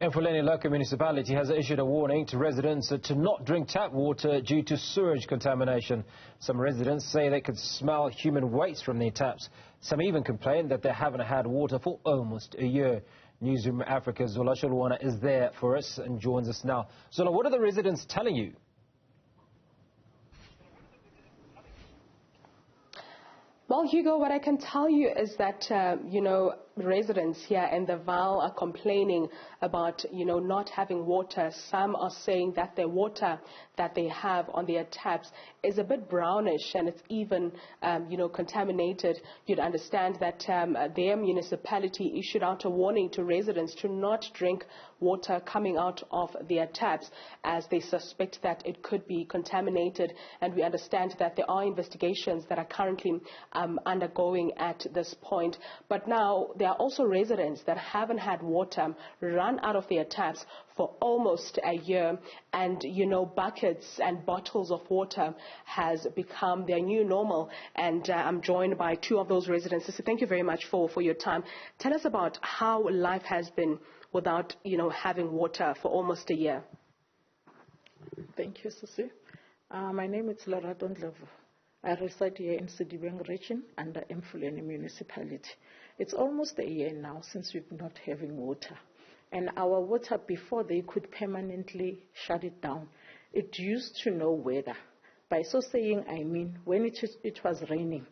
Emfuleni local municipality has issued a warning to residents to not drink tap water due to sewage contamination. Some residents say they could smell human waste from their taps. Some even complain that they haven't had water for almost a year. Newzroom Afrika's Zola Sholwana is there for us and joins us now. Zola, what are the residents telling you? Well, Hugo, what I can tell you is that, residents here in the Val are complaining about, not having water. Some are saying that the water that they have on their taps is a bit brownish and it's even, contaminated. You'd understand that their municipality issued out a warning to residents to not drink water coming out of their taps as they suspect that it could be contaminated. And we understand that there are investigations that are currently undergoing at this point. But now there are also residents that haven't had water run out of their taps for almost a year, and buckets and bottles of water has become their new normal. And I'm joined by two of those residents. So thank you very much for your time. Tell us about how life has been without having water for almost a year. Thank you, Susie. My name is Laura Ndlovu. I reside here in Sedibeng region under Emfuleni municipality. It's almost a year now since we've not having water. And our water, before they could permanently shut it down, it used to know weather. By so saying, I mean, when it was raining,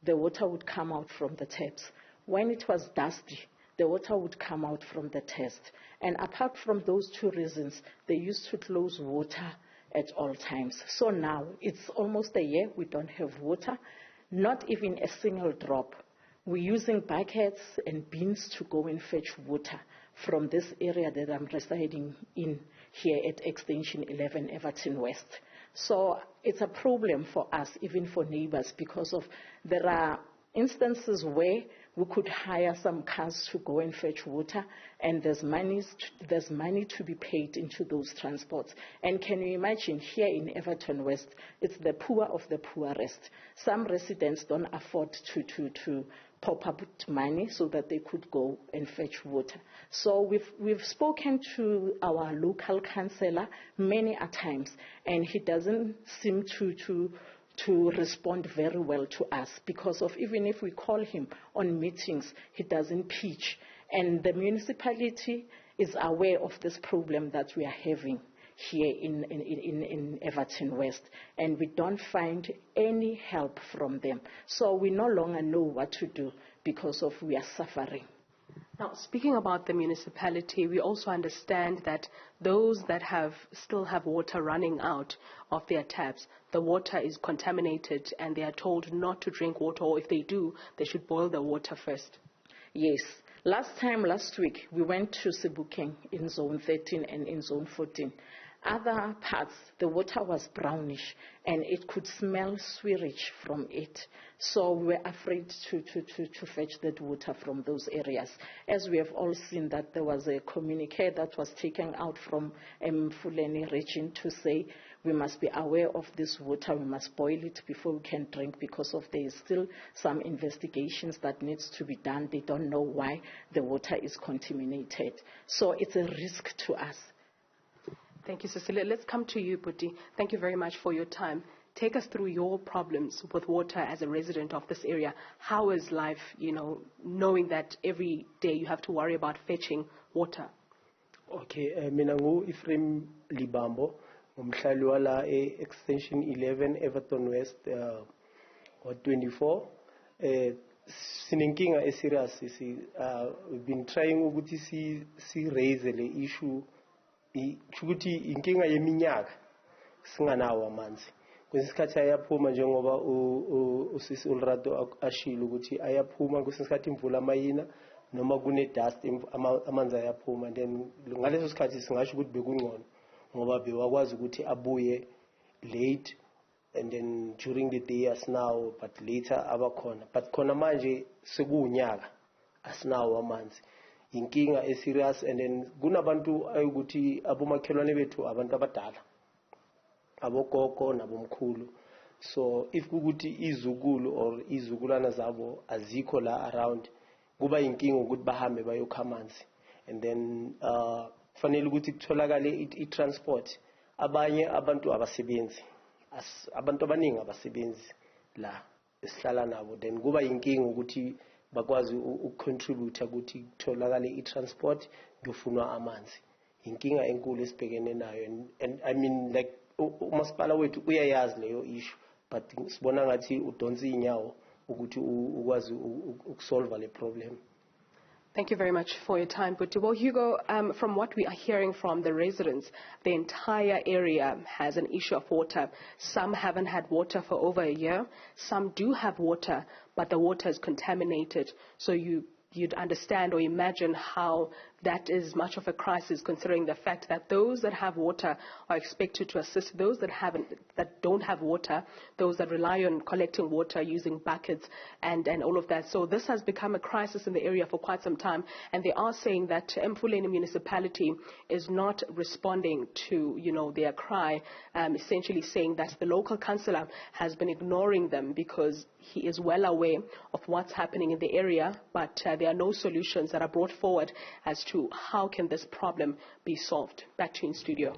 the water would come out from the taps. When it was dusty, the water would come out from the taps. And apart from those two reasons, they used to close water at all times. So now it's almost a year we don't have water, not even a single drop. We're using buckets and bins to go and fetch water from this area that I'm residing in here at Extension 11 Everton West. So it's a problem for us, even for neighbors, because there are instances where we could hire some cars to go and fetch water, and there's money to be paid into those transports. And can you imagine, here in Everton West, it's the poor of the poorest. Some residents don't afford to top up money so that they could go and fetch water. So we've spoken to our local councillor many a times, and he doesn't seem to respond very well to us, because of even if we call him on meetings, he doesn't pitch. And the municipality is aware of this problem that we are having here in Everton West, and we don't find any help from them. So we no longer know what to do because of we are suffering. Now, speaking about the municipality, we also understand that those that still have water running out of their taps, the water is contaminated and they are told not to drink water, or if they do, they should boil the water first. Yes. Last week, we went to Sebokeng in Zone 13 and in Zone 14. Other parts, the water was brownish and it could smell sewage from it. So we were afraid to fetch that water from those areas. As we have all seen that there was a communique that was taken out from Emfuleni region to say we must be aware of this water, we must boil it before we can drink, because of there is still some investigations that needs to be done. They don't know why the water is contaminated. So it's a risk to us. Thank you, Cecilia. Let's come to you, Buti. Thank you very much for your time. Take us through your problems with water as a resident of this area. How is life, knowing that every day you have to worry about fetching water? Okay, mina ngu-Ifrem Libambo, ngumhlali wala Extension 11 Everton West, 24. Sinenkinga serious. We've been trying ukuthi si raise le issue. Chukuthi inkinga yeminyaka singanawo amanzi. Kwesikhathi ayaphuma njengoba usisi Ulrado ashilo ukuthi ayaphuma kwesikhathi imvula amayina noma kune dust amanzi ayaphuma. Then ngaleso sikhathi singasho ukuthi bekungcono ngoba bewakwazi ukuthi abuye late, and then during the day as now, but later abakhona. But khona manje sekuunyaka asinawo amanzi. Inkinga serious, and then kunabantu ayukuthi abomakhelwane bethu abantu abadala, abogogo nabomkhulu. So if kukuthi izukulu or izukulana zabo azikho la around, kuba inkinga ukuthi bahambe bayokha amanzi. And then fanele ukuthi kutholakale i-transport. Abanye abantu abasebenzi, abantu abaningi abasebenzi la esihlala nabo, then kuba yinkinga ukuthi bakwazi ukucontribute ukuthi kutholakale i-transport kuyofunwa amanzi. Inkinga enkulu esibhekene nayo, and I mean like umasipala wethu uyayazi leyo issue, but sibona ngathi udonsa inyawo ukuthi ukwazi ukusolve le problem. Thank you very much for your time, Buti. Well, Hugo, from what we are hearing from the residents, the entire area has an issue of water. Some haven't had water for over a year. Some do have water, but the water is contaminated. So you'd understand or imagine how that is much of a crisis, considering the fact that those that have water are expected to assist those that don't have water, those that rely on collecting water using buckets and all of that. So this has become a crisis in the area for quite some time, and they are saying that Emfuleni municipality is not responding to their cry, essentially saying that the local councillor has been ignoring them because he is well aware of what's happening in the area, but there are no solutions that are brought forward as to how can this problem be solved. Back to you in studio.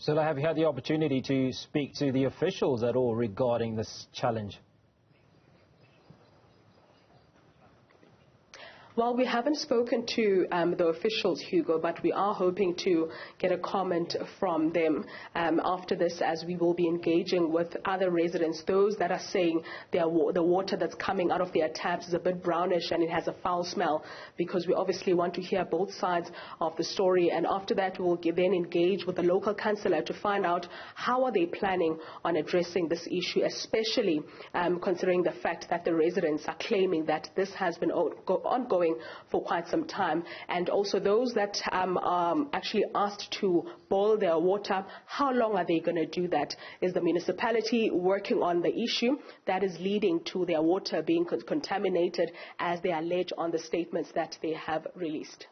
Zola, have you had the opportunity to speak to the officials at all regarding this challenge? Well, we haven't spoken to the officials, Hugo, but we are hoping to get a comment from them after this, as we will be engaging with other residents, those that are saying the water that's coming out of their taps is a bit brownish and it has a foul smell, because we obviously want to hear both sides of the story. And after that, we will then engage with the local councillor to find out how are they planning on addressing this issue, especially considering the fact that the residents are claiming that this has been ongoing for quite some time. And also those that are actually asked to boil their water, how long are they going to do that? Is the municipality working on the issue that is leading to their water being contaminated, as they allege on the statements that they have released?